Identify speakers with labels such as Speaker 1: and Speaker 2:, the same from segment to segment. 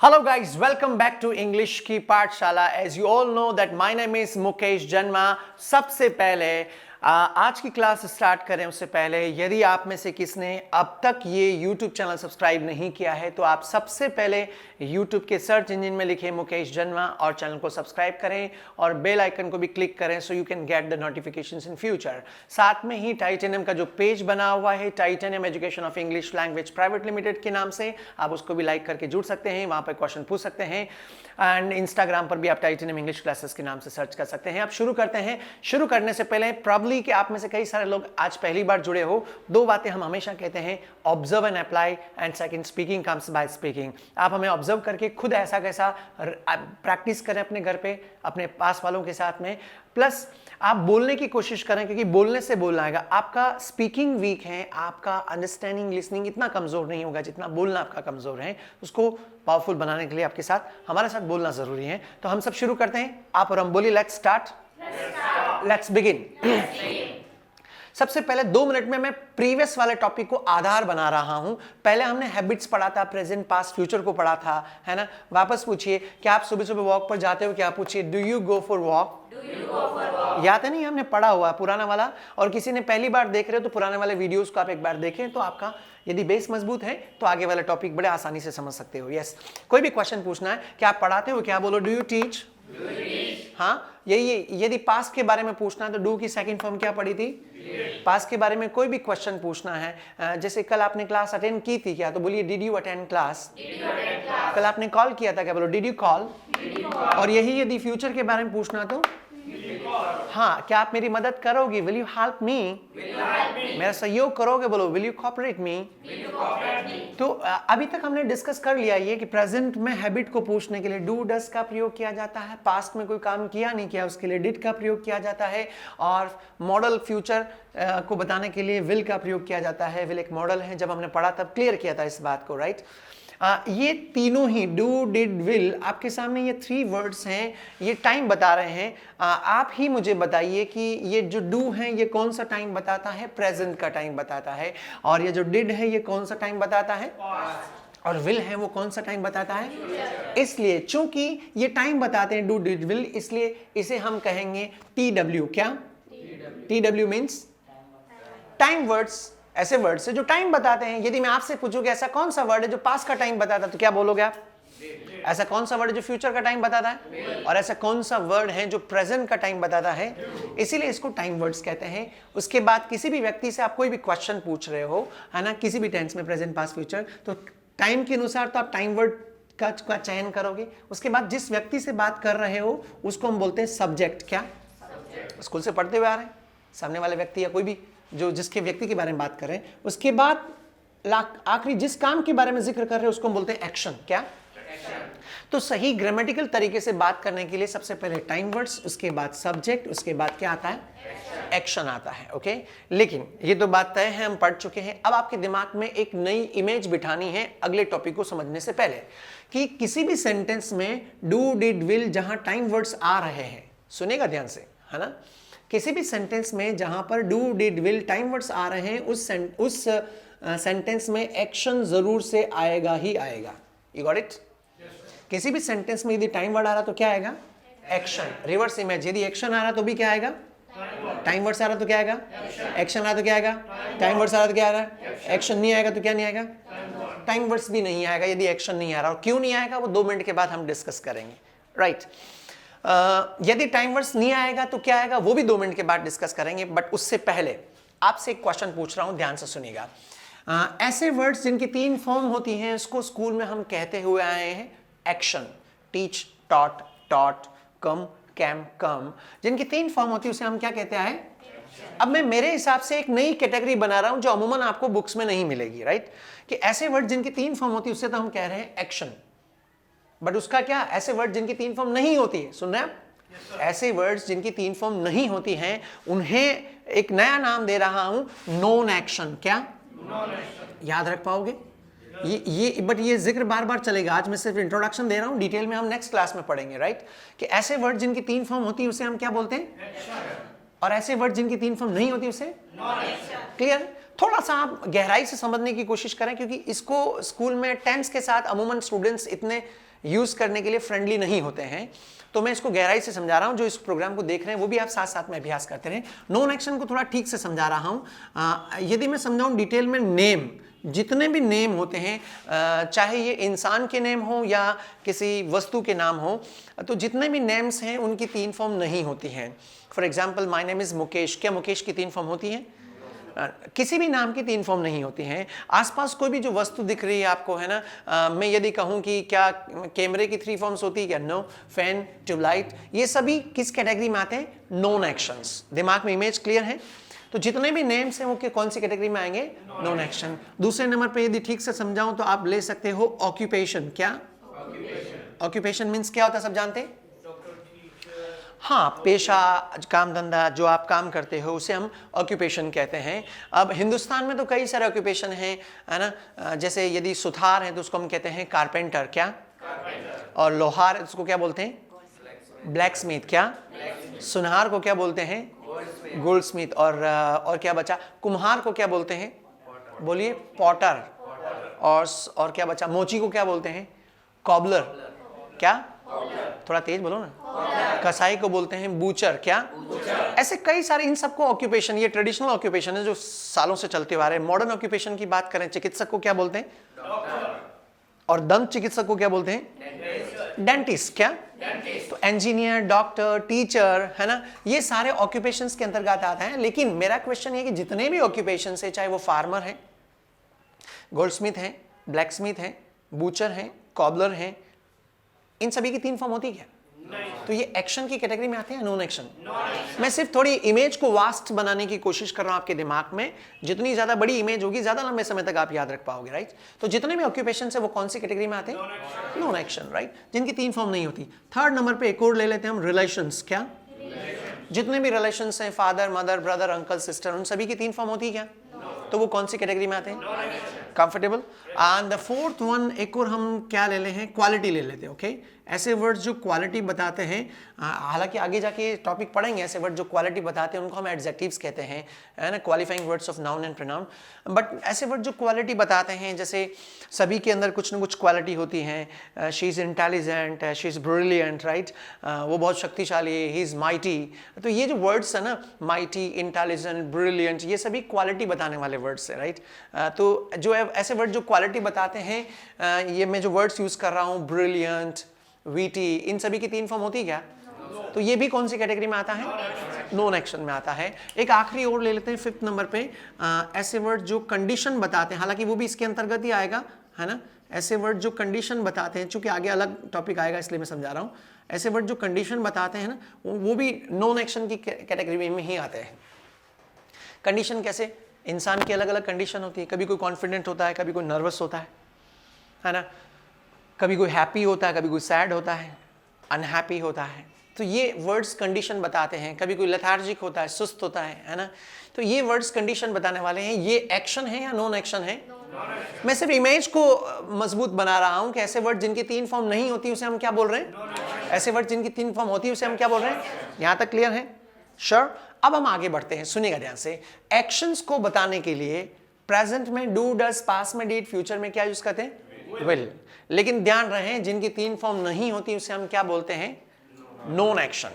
Speaker 1: Hello guys, welcome back to English की पाठशाला. As you all know that my name is Mukesh जन्मा. सबसे पहले आज की क्लास स्टार्ट करें उससे पहले यदि आप में से किसने अब तक ये YouTube चैनल सब्सक्राइब नहीं किया है तो आप सबसे पहले YouTube के सर्च इंजन में लिखें मुकेश जन्मा और चैनल को सब्सक्राइब करें और बेल आइकन को भी क्लिक करें so you can get the notifications in future. साथ में ही टाइटेनियम का जो पेज बना हुआ है titanium education of English language private limited के नाम से, आप उसको भी लाइक करके जुड़ सकते हैं, वहां पर क्वेश्चन पूछ सकते हैं. एंड इंस्टाग्राम पर भी आप टाइटेनियम इंग्लिश क्लासेस के नाम से सर्च कर सकते हैं. आप शुरू करते हैं. शुरू करने से पहले प्रॉब्ली कि आप में से कई सारे लोग आज पहली बार जुड़े हो, दो बातें हम हमेशा कहते हैं, observe and apply and second speaking comes by speaking. आप हमें ऑब्जर्व करके खुद ऐसा कैसा प्रैक्टिस करें अपने घर पे अपने पास वालों के साथ में, प्लस आप बोलने की कोशिश करें क्योंकि बोलने से बोलना आएगा. आपका स्पीकिंग वीक है, आपका अंडरस्टैंडिंग लिसनिंग इतना कमजोर नहीं होगा जितना बोलना आपका कमजोर है. उसको पावरफुल बनाने के लिए आपके साथ हमारे साथ बोलना जरूरी है. तो हम सब शुरू करते हैं. आप और हम बोलिए लेट्स स्टार्ट, लेट्स बिगिन. सबसे पहले 2 मिनट में मैं प्रीवियस वाले टॉपिक को आधार बना रहा हूं. पहले हमने हैबिट्स पढ़ा था, प्रेजेंट पास्ट फ्यूचर को पढ़ा था, है ना. वापस पूछिए क्या आप सुबह सुबह वॉक पर जाते हो, क्या पूछिए do you go for walk. याद है नहीं, हमने पढ़ा हुआ पुराना वाला. और किसी ने पहली बार देख रहे हो तो पुराने वाले वीडियोस को आप एक बार देखें तो आपका यदि बेस मजबूत है तो आगे वाला टॉपिक बड़े आसानी से समझ सकते हो. यस, कोई भी क्वेश्चन पूछना है, क्या आप पढ़ाते हो, क्या बोलो डू यू टीच. हाँ, यही. यदि पास्ट के बारे में पूछना है तो डू की सेकंड फॉर्म क्या पढ़ी थी. पास्ट के बारे में कोई भी क्वेश्चन पूछना है, जैसे कल आपने क्लास अटेंड की थी क्या, तो बोलिए डिड यू अटेंड क्लास. कल आपने कॉल किया था क्या, बोलो डिड यू कॉल. और यही यदि फ्यूचर के बारे में पूछना तो हाँ, क्या आप मेरी मदद करोगे, विल यू हेल्प मी. मेरा सहयोग करोगे, बोलो विल यू कोऑपरेट मी. तो अभी तक हमने डिस्कस कर लिया ये कि प्रेजेंट में हैबिट को पूछने के लिए डू डस का प्रयोग किया जाता है, पास्ट में कोई काम किया नहीं किया उसके लिए डिड का प्रयोग किया जाता है, और मॉडल फ्यूचर को बताने के लिए विल का प्रयोग किया जाता है. विल एक मॉडल है, जब हमने पढ़ा तब क्लियर किया था इस बात को, राइट. ये तीनों ही डू डिड विल आपके सामने ये 3 वर्ड्स हैं, ये टाइम बता रहे हैं. आप ही मुझे बताइए कि ये जो डू है ये कौन सा टाइम बताता है, प्रेजेंट का टाइम बताता है, और ये जो डिड है ये कौन सा टाइम बताता है, और विल है वो कौन सा टाइम बताता है. इसलिए चूंकि ये टाइम बताते हैं डू डिड विल, इसलिए इसे हम कहेंगे TW. क्या TW मीन्स टाइम वर्ड्स. ऐसे वर्ड्स है जो टाइम बताते हैं. यदि मैं आपसे पूछूं कि ऐसा कौन सा वर्ड है जो पास्ट का टाइम बताता है तो क्या बोलोगे आप. ऐसा कौन सा वर्ड है जो फ्यूचर का टाइम बताता है, और ऐसा कौन सा वर्ड है जो प्रेजेंट का टाइम बताता है. इसीलिए इसको टाइम वर्ड्स कहते हैं. उसके बाद किसी भी व्यक्ति से आप कोई भी क्वेश्चन पूछ रहे हो, है ना, किसी भी टेंस में प्रेजेंट पास्ट फ्यूचर, तो टाइम के अनुसार तो आप टाइम वर्ड का चयन करोगे. उसके बाद जिस व्यक्ति से बात कर रहे हो उसको हम बोलते हैं सब्जेक्ट. क्या स्कूल से पढ़ते हुए आ रहे हैं, सामने वाले व्यक्ति या कोई भी जो जिसके व्यक्ति के बारे में बात कर रहे हैं, उसके बाद आखिरी जिस काम के बारे में जिक्र कर रहे हैं उसको हम बोलते हैं एक्शन. क्या तो सही ग्रामेटिकल तरीके से बात करने के लिए सबसे पहले टाइम वर्ड्स, उसके बाद सब्जेक्ट, उसके बाद क्या आता है, एक्शन आता है. ओके, लेकिन ये तो बात तय है, हम पढ़ चुके हैं. अब आपके दिमाग में एक नई इमेज बिठानी है अगले टॉपिक को समझने से पहले, कि किसी भी सेंटेंस में डू डिड विल जहां टाइम वर्ड्स आ रहे हैं, सुनेगा ध्यान से, है ना. किसी भी सेंटेंस में जहां पर do did will time words आ रहे हैं उस सेंटेंस में एक्शन जरूर से आएगा ही आएगा. You got it. किसी भी सेंटेंस में यदि टाइम वर्ड आ रहा तो क्या आएगा, एक्शन. रिवर्स इमेज, यदि एक्शन आ रहा तो भी क्या आएगा, टाइम वर्ड्स आ रहा तो क्या आएगा, एक्शन आ रहा तो क्या आएगा, टाइम वर्ड्स आ रहा तो क्या आ रहा है, एक्शन नहीं आएगा तो क्या नहीं आएगा, टाइम वर्ड्स भी नहीं आएगा यदि एक्शन नहीं आ रहा. और क्यों नहीं आएगा वो 2 मिनट के बाद हम डिस्कस करेंगे, राइट. यदि टाइम वर्ड्स नहीं आएगा तो क्या आएगा वो भी 2 मिनट के बाद डिस्कस करेंगे. बट उससे पहले आपसे एक क्वेश्चन पूछ रहा हूं, ध्यान से सुनिएगा. ऐसे वर्ड्स जिनकी 3 फॉर्म होती हैं उसको स्कूल में हम कहते हुए आए हैं एक्शन. टीच, टॉट, टॉट, कम, कैम, कम. जिनकी 3 फॉर्म होती है उसे हम क्या कहते हैं. अब मैं मेरे हिसाब से एक नई कैटेगरी बना रहा हूं जो अमूमन आपको बुक्स में नहीं मिलेगी, राइट. कि ऐसे वर्ड जिनकी 3 फॉर्म होती है उससे तो हम कह रहे हैं एक्शन. बट उसका क्या, ऐसे वर्ड जिनकी 3 फॉर्म नहीं होती है, सुन रहे हैं आप, ऐसे वर्ड्स जिनकी 3 फॉर्म नहीं होती हैं उन्हें एक नया नाम दे रहा हूं, नॉन एक्शन. क्या याद रख पाओगे ये बट ये जिक्र बार बार चलेगा. आज मैं सिर्फ इंट्रोडक्शन दे रहा हूं, डिटेल में हम नेक्स्ट क्लास में पढ़ेंगे, राइट. कि ऐसे वर्ड जिनकी 3 फॉर्म होती है उसे हम क्या बोलते हैं, और ऐसे वर्ड जिनकी 3 फॉर्म नहीं होती उसे नॉन एक्शन. क्लियर. थोड़ा सा आप गहराई से समझने की कोशिश करें क्योंकि इसको स्कूल में टेंस के साथ अमूमन स्टूडेंट्स इतने यूज करने के लिए फ्रेंडली नहीं होते हैं। तो मैं इसको गहराई से समझा रहा हूं, जो इस प्रोग्राम को देख रहे हैं वो भी आप साथ साथ में अभ्यास करते रहें। नॉन एक्शन को थोड़ा ठीक से समझा रहा हूं। यदि मैं समझाऊं डिटेल में, नेम, जितने भी नेम होते हैं, चाहे ये इंसान के नेम हो या किसी वस्तु के नाम हो, तो जितने भी नेम्स हैं उनकी 3 फॉर्म नहीं होती हैं। For example my name is Mukesh, क्या मुकेश की 3 फॉर्म होती हैं? किसी भी नाम की 3 फॉर्म नहीं होती हैं। आसपास कोई भी जो वस्तु दिख रही है आपको, है ना, मैं यदि कहूं कि क्या कैमरे की 3 फॉर्म्स होती है क्या? नो। फैन, ट्यूबलाइट, ये सभी किस कैटेगरी में आते हैं? Non actions. दिमाग में इमेज क्लियर है? तो जितने भी नेम्स हैं वो कौन सी कैटेगरी में आएंगे? Non action. दूसरे नंबर पे यदि ठीक से समझाऊं तो आप ले सकते हो ऑक्यूपेशन। क्या ऑक्यूपेशन मीन्स क्या होता है, सब जानते हैं? हाँ, पेशा, काम धंधा, जो आप काम करते हो उसे हम ऑक्यूपेशन कहते हैं। अब हिंदुस्तान में तो कई सारे ऑक्यूपेशन हैं, है ना। जैसे यदि सुथार है तो उसको हम कहते हैं कारपेंटर। क्या? कारपेंटर। और लोहार है उसको क्या बोलते हैं? Black Smith. क्या? सुनहार को क्या बोलते हैं? Gold Smith. और क्या बचा? कुम्हार को क्या बोलते हैं? बोलिए। पॉटर। और क्या बचा? मोची को क्या बोलते हैं? कॉबलर। क्या? थोड़ा तेज बोलो ना। कसाई को बोलते हैं बूचर। क्या? ऐसे कई सारे, इन सबको ऑक्यूपेशन, ये ट्रेडिशनल ऑक्यूपेशन है जो सालों से चलते हुए आ रहे हैं। मॉडर्न ऑक्यूपेशन की बात करें, चिकित्सक को क्या बोलते हैं? और दंत चिकित्सक को क्या बोलते हैं? डेंटिस्ट। क्या? तो इंजीनियर, डॉक्टर, टीचर, है ना, ये सारे ऑक्यूपेशंस के अंतर्गत आते हैं। लेकिन मेरा क्वेश्चन है कि जितने भी ऑक्यूपेशंस है, चाहे वो फार्मर है, गोल्डस्मिथ है, ब्लैक स्मिथ है, बूचर है, कॉबलर है, इन सभी की 3 फॉर्म होती क्या? तो ये एक्शन की कैटेगरी में आते हैं, नॉन एक्शन। मैं सिर्फ थोड़ी इमेज को वास्ट बनाने की कोशिश कर रहा हूं आपके दिमाग में। जितनी ज्यादा बड़ी इमेज होगी, ज्यादा लंबे समय तक आप याद रख पाओगे, राइट। तो जितने भी ऑक्यूपेशन है वो कौन सी कैटेगरी में आते हैं? नॉन एक्शन, राइट, जिनकी 3 फॉर्म नहीं होती। थर्ड नंबर पे एक और ले लेते हैं हम, रिलेशंस। क्या? जितने भी रिलेशंस हैं, father, mother, brother, uncle, sister, उन सभी की 3 फॉर्म होती है क्या? तो वो कौन सी कैटेगरी में आते हैं? Comfortable. And the fourth one, एक और हम क्या ले लें, क्वालिटी ले लेते हैं। ओके, ऐसे वर्ड्स जो क्वालिटी बताते हैं, हालांकि आगे जाके टॉपिक पढ़ेंगे, ऐसे वर्ड जो क्वालिटी बताते हैं उनको हम एडजेक्टिव्स कहते हैं, है ना, qualifying words of noun and pronoun. But ऐसे वर्ड जो क्वालिटी बताते हैं, जैसे सभी के अंदर कुछ ना कुछ क्वालिटी होती हैं। She is intelligent, she is brilliant, right, वो बहुत शक्तिशाली है, ही इज़ माइटी। तो ये जो वर्ड्स है ना, माइटी, इंटेलिजेंट, ब्रिलियंट, ये सभी क्वालिटी बताने वाले वर्ड्स हैं, राइट। तो जो ऐसे वर्ड जो क्वालिटी बताते हैं, ये मैं जो वर्ड्स यूज़ कर रहा हूँ, ब्रिलियंट, वीटी, इन सभी की 3 फॉर्म होती है क्या? तो ये भी कौन सी कैटेगरी में आता है? नॉन एक्शन में आता है। एक आखिरी और ले लेते हैं 5th नंबर पे, ऐसे वर्ड जो कंडीशन बताते हैं, हालांकि वो भी इसके अंतर्गत ही आएगा, है ना। ऐसे वर्ड जो कंडीशन बताते हैं, चूंकि आगे अलग टॉपिक आएगा इसलिए मैं समझा रहा हूँ। ऐसे वर्ड जो कंडीशन बताते हैं ना, वो भी नॉन एक्शन की कैटेगरी में ही आते हैं। कंडीशन कैसे? इंसान की अलग अलग कंडीशन होती है, कभी कोई कॉन्फिडेंट होता है, कभी कोई नर्वस होता है ना, कभी कोई हैप्पी होता है, कभी कोई सैड होता है, अनहैप्पी होता है। तो ये वर्ड्स कंडीशन बताते हैं। कभी कोई लेथार्जिक होता है, सुस्त होता है ना। तो ये वर्ड्स कंडीशन बताने वाले हैं। ये एक्शन है या नॉन एक्शन है? मैं सिर्फ इमेज को मजबूत बना रहा हूं कि ऐसे वर्ड जिनकी 3 फॉर्म नहीं होती उसे हम क्या बोल रहे हैं? ऐसे वर्ड जिनकी 3 फॉर्म होती है उसे हम क्या बोल रहे हैं? यहां तक क्लियर है? श्योर। अब हम आगे बढ़ते हैं, सुनिएगा ध्यान से। एक्शंस को बताने के लिए प्रेजेंट में डू, डज, पास्ट में डिड, फ्यूचर में क्या यूज करते हैं? विल। लेकिन ध्यान रहे, जिनकी 3 फॉर्म नहीं होती उसे हम क्या बोलते हैं? Non action.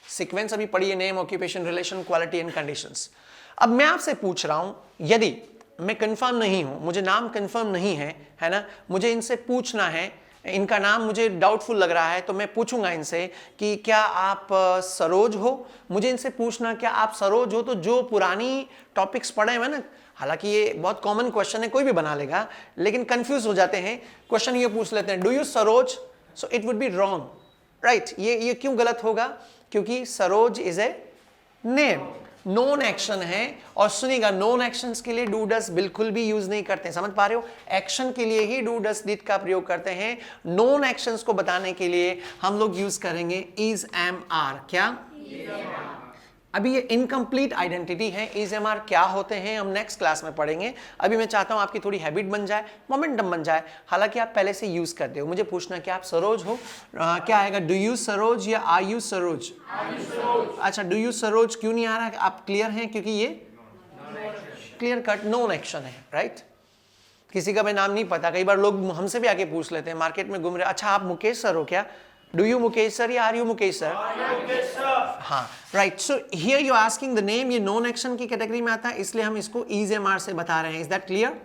Speaker 1: सीक्वेंस अभी पढ़िए, name, occupation, relation, quality and conditions. अब मैं आपसे पूछ रहा हूं, यदि मैं कंफर्म नहीं हूं, मुझे नाम कंफर्म नहीं है ना, मुझे इनसे पूछना है, इनका नाम मुझे डाउटफुल लग रहा है, तो मैं पूछूंगा इनसे कि क्या आप सरोज हो। मुझे इनसे पूछना क्या आप सरोज हो, तो जो पुरानी टॉपिक्स पढ़े हुए ना, हालांकि ये बहुत कॉमन क्वेश्चन है, कोई भी बना लेगा, लेकिन कंफ्यूज हो जाते हैं। क्वेश्चन ये पूछ लेते हैं, do you Saroj, so it would be wrong, right. ये क्यों गलत होगा? क्योंकि Saroj is a name, non action है। और सुनिएगा, नॉन एक्शंस के लिए डू डस बिल्कुल भी यूज नहीं करते, समझ पा रहे हो? एक्शन के लिए ही डू डस डिड का प्रयोग करते हैं। नॉन एक्शंस को बताने के लिए हम लोग यूज करेंगे इज, एम, आर। क्या? अभी ये इनकम्प्लीट आइडेंटिटी है। इज, एम, आर क्या होते हैं हम नेक्स्ट क्लास में पढ़ेंगे। अभी मैं चाहता हूं आपकी थोड़ी हैबिट बन जाए, मोमेंटम बन जाए। हालांकि आप पहले से यूज करते हो। मुझे पूछना क्या आप सरोज हो, क्या आएगा? डू यू सरोज या आर यू सरोज? अच्छा, डू यू सरोज क्यों नहीं आ रहा? आप क्लियर हैं? क्योंकि ये क्लियर कट नॉन एक्शन है, राइट। किसी का भी नाम नहीं पता, कई बार लोग हमसे भी आके पूछ लेते हैं, मार्केट में घूम रहे, अच्छा आप मुकेश सर हो क्या? डू यू मुकेश सर या आर यू मुकेश सर? हाँ, right. So here you asking the name, ये नॉन एक्शन की कैटेगरी में आता है, इसलिए हम इसको इज एम आर से बता रहे हैं. Is that clear?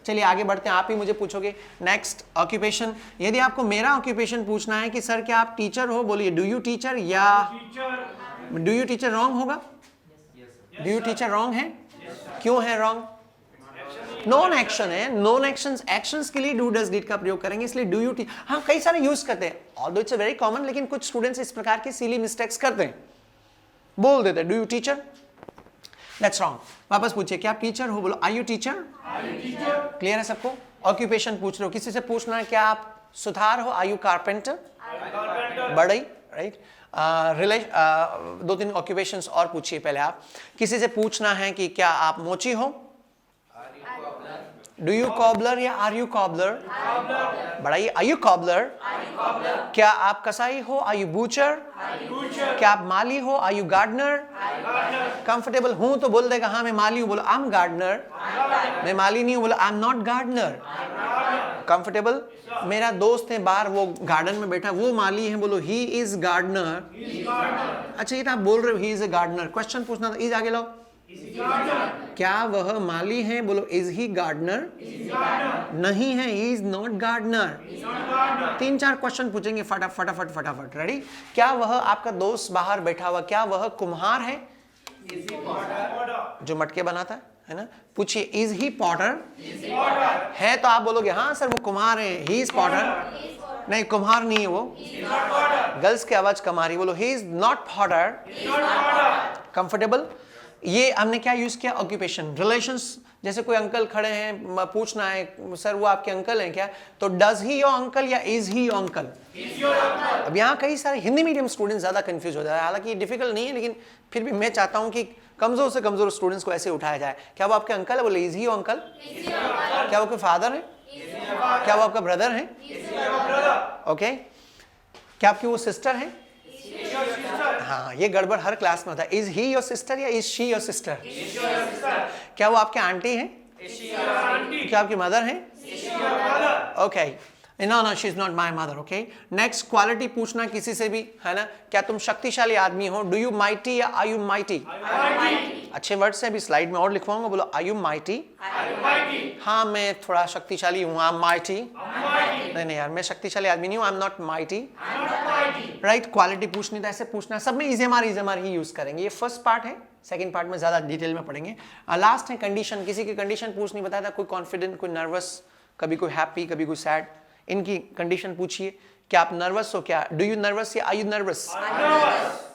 Speaker 1: चलिए आगे बढ़ते हैं, आप ही मुझे पूछोगे. Next occupation. यदि आपको मेरा ऑक्यूपेशन पूछना है कि सर क्या आप टीचर हो, बोलिए डू यू टीचर या डू यू टीचर. रॉन्ग होगा? डू यू टीचर रॉन्ग है. क्यों है रॉन्ग? नॉन एक्शन है. नॉन एक्शंस, एक्शंस के लिए डू डज डिड का प्रयोग करेंगे, इसलिए डू यू टीचर. हाँ, कई सारे यूज करते हैं, ऑल्दो इट्स वेरी कॉमन, लेकिन कुछ स्टूडेंट्स इस प्रकार की सिली मिस्टेक्स करते हैं, बोल देते हैं do you teacher. That's wrong. वापस पूछिए, क्या आप टीचर हो? बोलो आर यू टीचर. क्लियर है सबको? ऑक्यूपेशन पूछ रहे हो, किसी से पूछना है क्या आप सुथार हो, आर यू कारपेंटर. बढ़ई, राइट. दो तीन ऑक्यूपेशंस और पूछिए पहले आप. किसी से पूछना है कि क्या आप मोची हो, डू यू कॉबलर या आर यू कॉबलर. बढ़ाइए, आर यू कॉबलर. क्या आप कसाई हो, आर यू बूचर. क्या आप माली हो, आर यू गार्डनर. कंफर्टेबल हूं तो बोल देगा हाँ मैं माली हूं, बोलो आई एम गार्डनर. मैं माली नहीं हूं, बोलो I am not gardener. Comfortable. मेरा दोस्त है बाहर, वो गार्डन में बैठा, वो माली है, बोलो ही इज गार्डनर. अच्छा, ये तो आप बोल रहे हो he is a gardener, question पूछना था, इज आगे लाओ. क्या वह माली है, बोलो इज ही गार्डनर. नहीं है, ही इज नॉट गार्डनर. तीन चार क्वेश्चन पूछेंगे फटाफट फटाफट. रेडी? क्या वह आपका दोस्त बाहर बैठा हुआ, क्या वह कुम्हार है, जो मटके बनाता है ना? पूछिए इज ही पॉटर. है तो आप बोलोगे हाँ सर वो कुम्हार है, ही इज पॉटर. नहीं, कुम्हार नहीं है वो. गर्ल्स की आवाज कम आ रही, बोलो he is not Potter. Comfortable. ये हमने क्या यूज किया? ऑक्यूपेशन. रिलेशंस, जैसे कोई अंकल खड़े हैं, पूछना है सर वो आपके अंकल हैं क्या, तो डज ही योर अंकल या इज ही योर अंकल. अब यहाँ कई सारे हिंदी मीडियम स्टूडेंट्स ज्यादा कंफ्यूज हो जाए, हालांकि डिफिकल्ट नहीं है, लेकिन फिर भी मैं चाहता हूँ कि कमजोर से कमजोर स्टूडेंट्स को ऐसे उठाया जाए. क्या वो आपके अंकल है, बोले इज ही योर अंकल. क्या वो आपके फादर है, क्या वो आपका ब्रदर है. ओके. क्या आपकी वो सिस्टर है. हाँ, ये गड़बड़ हर क्लास में होता है. इज ही योर सिस्टर या इज शी योर सिस्टर. क्या वो आपके आंटी हैं, क्या आपकी मदर हैं. Okay. No no, she is not my mother. Okay. Next, quality पूछना किसी से भी, है ना? क्या तुम शक्तिशाली आदमी हो, डू यू माइटी या आर यू माइटी. अच्छे वर्ड से अभी स्लाइड में और लिखवाऊंगा, बोलो आर यू माइटी. हाँ मैं थोड़ा शक्तिशाली हूँ, आई एम माइटी. नहीं यार, मैं शक्तिशाली आदमी नहीं हूँ, आई am not mighty. Right. Quality पूछनी तो ऐसे पूछना, सब में इजेमार ही यूज करेंगे. ये फर्स्ट पार्ट है, सेकंड पार्ट में ज्यादा डिटेल में पढ़ेंगे. लास्ट है कंडीशन. किसी की कंडीशन पूछनी, बताया था कोई कॉन्फिडेंट, कोई नर्वस, कभी कोई हैप्पी, कभी कोई सैड. इनकी कंडीशन पूछिए. क्या आप नर्वस हो, क्या डू यू नर्वस या आर यू नर्वस.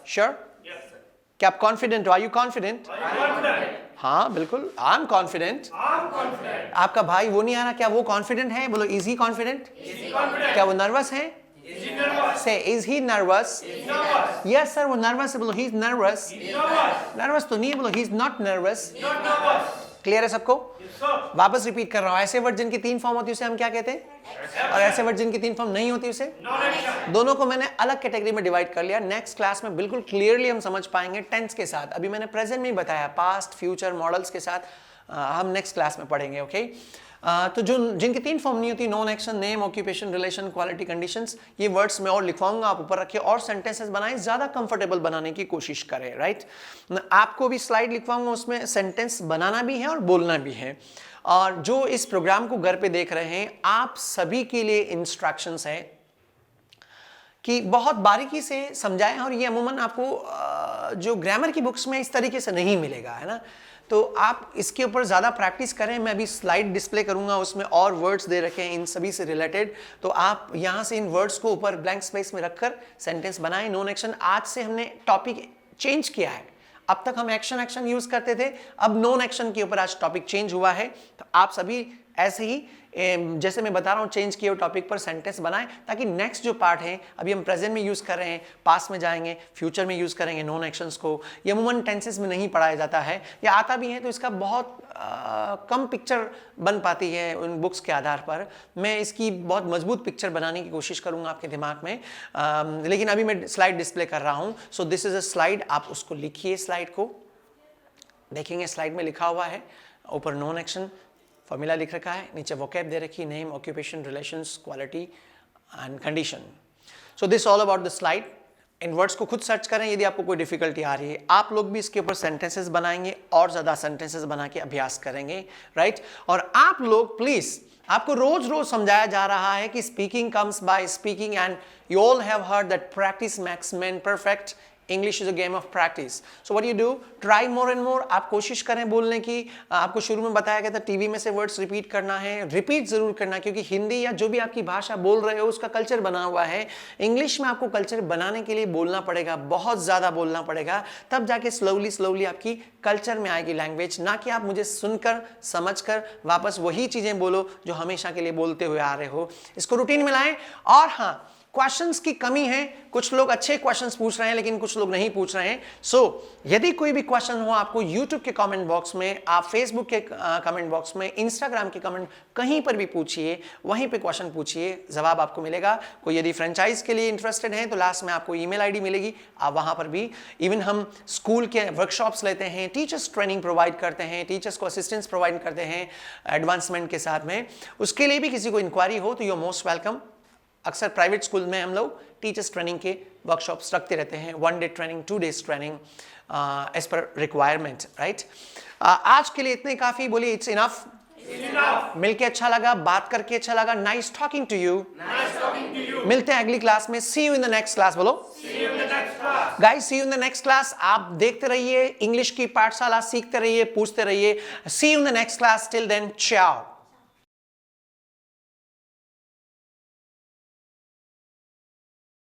Speaker 1: श्योर. क्या आप कॉन्फिडेंट हो, आर यू कॉन्फिडेंट. हाँ बिल्कुल, आई एम कॉन्फिडेंट. आपका भाई वो नहीं आ रहा, क्या वो कॉन्फिडेंट है, बोलो इज ही कॉन्फिडेंट. क्या वो नर्वस है, से is he nervous. Yes sir वो नर्वस है, बोलो ही इज नर्वस. नर्वस तो नहीं है, बोलो he is not nervous. Clear है सबको? वापस रिपीट कर रहा हूं. ऐसे वर्ड जिनकी तीन फॉर्म होती है उसे हम क्या कहते हैं, और ऐसे वर्ड जिनकी तीन फॉर्म नहीं होती उसे. दोनों को मैंने अलग कैटेगरी में डिवाइड कर लिया. नेक्स्ट क्लास में बिल्कुल क्लियरली हम समझ पाएंगे टेंस के साथ. अभी मैंने प्रेजेंट में ही बताया, पास्ट फ्यूचर मॉडल्स के साथ हम नेक्स्ट क्लास में पढ़ेंगे. ओके. तो जो जिनकी तीन फॉर्म नहीं होती, non action, name, occupation, relation, quality, conditions, ये वर्ड्स मैं और लिखवाऊंगा, आप ऊपर रखिए और सेंटेंसेस बनाएं, ज्यादा कंफर्टेबल बनाने की कोशिश करें. राइट. आपको भी स्लाइड लिखवाऊंगा, उसमें सेंटेंस बनाना भी है और बोलना भी है. और जो इस प्रोग्राम को घर पे देख रहे हैं, आप सभी के लिए इंस्ट्रक्शंस हैं कि बहुत बारीकी से समझाएं. और ये अमूमन आपको जो ग्रामर की बुक्स में इस तरीके से नहीं मिलेगा, है ना? तो आप इसके ऊपर ज़्यादा प्रैक्टिस करें. मैं अभी स्लाइड डिस्प्ले करूंगा, उसमें और वर्ड्स दे रखे हैं इन सभी से रिलेटेड. तो आप यहाँ से इन वर्ड्स को ऊपर ब्लैंक स्पेस में रखकर सेंटेंस बनाएं. नॉन एक्शन, आज से हमने टॉपिक चेंज किया है. अब तक हम एक्शन यूज करते थे, अब नॉन एक्शन के ऊपर आज टॉपिक चेंज हुआ है. तो आप सभी ऐसे ही जैसे मैं बता रहा हूँ चेंज किए टॉपिक पर सेंटेंस बनाएं, ताकि नेक्स्ट जो पार्ट है, अभी हम प्रेजेंट में यूज कर रहे हैं, पास्ट में जाएंगे, फ्यूचर में यूज करेंगे नॉन एक्शंस को. ये अमूमन टेंसेस में नहीं पढ़ाया जाता है, या आता भी है तो इसका बहुत कम पिक्चर बन पाती है उन बुक्स के आधार पर. मैं इसकी बहुत मजबूत पिक्चर बनाने की कोशिश करूंगा आपके दिमाग में. लेकिन अभी मैं स्लाइड डिस्प्ले कर रहा हूं. So this is a slide. आप उसको लिखिए, स्लाइड को देखेंगे, स्लाइड में लिखा हुआ है ऊपर नॉन एक्शन फॉर्मूला लिख रखा है, नीचे वोकैब दे रखी, name, occupation, relations, quality and condition. So this all about the slide. In words को खुद सर्च करें यदि आपको कोई डिफिकल्टी आ रही है. आप लोग भी इसके ऊपर सेंटेंसेस बनाएंगे और ज़्यादा सेंटेंसेस बना के अभ्यास करेंगे, राइट. और आप लोग प्लीज़, आपको रोज रोज समझाया जा रहा है कि speaking comes by speaking and you all have heard that practice makes man perfect. English is a game of practice. So what do you do? Try more and more. आप कोशिश करें बोलने की. आपको शुरू में बताया गया था टीवी में से वर्ड्स रिपीट करना है. रिपीट जरूर करना, क्योंकि हिंदी या जो भी आपकी भाषा बोल रहे हो उसका कल्चर बना हुआ है. इंग्लिश में आपको कल्चर बनाने के लिए बोलना पड़ेगा, बहुत ज़्यादा बोलना पड़ेगा, तब जाके स्लोली आपकी कल्चर में आएगी लैंग्वेज. ना कि आप मुझे सुनकर समझकर वापस वही चीज़ें बोलो जो हमेशा के लिए बोलते हुए आ रहे हो. इसको रूटीन में लाएं. और हाँ, क्वेश्चंस की कमी है. कुछ लोग अच्छे क्वेश्चंस पूछ रहे हैं लेकिन कुछ लोग नहीं पूछ रहे हैं. सो यदि कोई भी क्वेश्चन हो आपको YouTube के कमेंट बॉक्स में, आप Facebook के कमेंट बॉक्स में, Instagram के कमेंट, कहीं पर भी पूछिए, वहीं पे क्वेश्चन पूछिए, जवाब आपको मिलेगा. कोई यदि फ्रेंचाइज के लिए इंटरेस्टेड है तो लास्ट में आपको ईमेल आईडी मिलेगी, आप वहां पर भी. इवन हम स्कूल के वर्कशॉप्स लेते हैं, टीचर्स ट्रेनिंग प्रोवाइड करते हैं, टीचर्स को असिस्टेंस प्रोवाइड करते हैं एडवांसमेंट के साथ में. उसके लिए भी किसी को इंक्वायरी हो तो यू आर मोस्ट वेलकम. अक्सर प्राइवेट स्कूल में हम लोग टीचर्स ट्रेनिंग के वर्कशॉप्स रखते रहते हैं. 1 day training, 2 days training as per requirement, right. आज के लिए इतने काफी. बोलिए इट्स इनफ. मिलके अच्छा लगा, बात करके अच्छा लगा. Nice talking to you. मिलते हैं अगली क्लास में. See you in the next class. बोलो guys, see you in the next class. आप देखते रहिए इंग्लिश की पाठशाला, सीखते रहिए, पूछते रहिए. See you in the next class. Till then, चाओ.